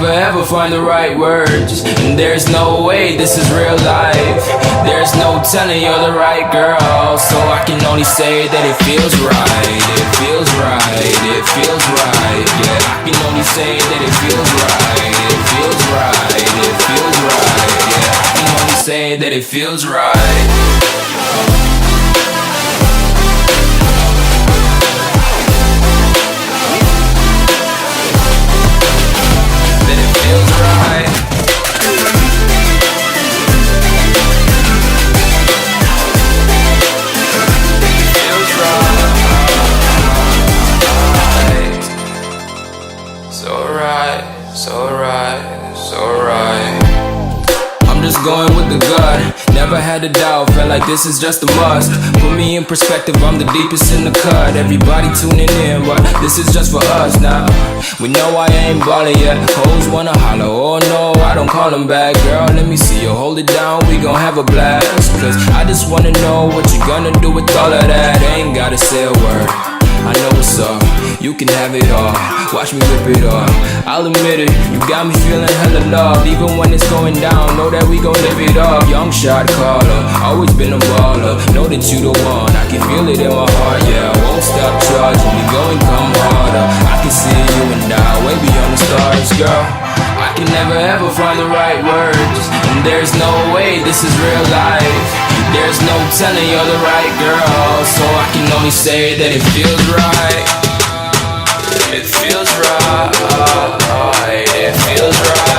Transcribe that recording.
never ever find the right words, and there's no way this is real life. There's no telling you're the right girl, so I can only say that it feels right. It feels right, it feels right. Yeah, I can only say that it feels right. It feels right, it feels right. Yeah, I can only say that it feels right. I'm just going with the gut, never had a doubt, felt like this is just a must. Put me in perspective, I'm the deepest in the cut. Everybody tuning in, but this is just for us now. We know I ain't ballin' yet, hoes wanna holler, oh no, I don't call them back. Girl, let me see you hold it down, we gon' have a blast. Cause I just wanna know what you gonna do with all of that. Ain't gotta say a word, I know what's up, you can have it all. Watch me rip it off, I'll admit it, you got me feeling hella loved. Even when it's going down, know that we gon' live it up. Young shot caller, always been a baller. Know that you the one, I can feel it in my heart. Yeah, I won't stop charging, we going come harder. I can see you and I, way beyond the stars, girl. I can never ever find the right words, and there's no way this is real life. There's no telling you're the right girl, so I can only say that it feels right. It feels right, it feels right.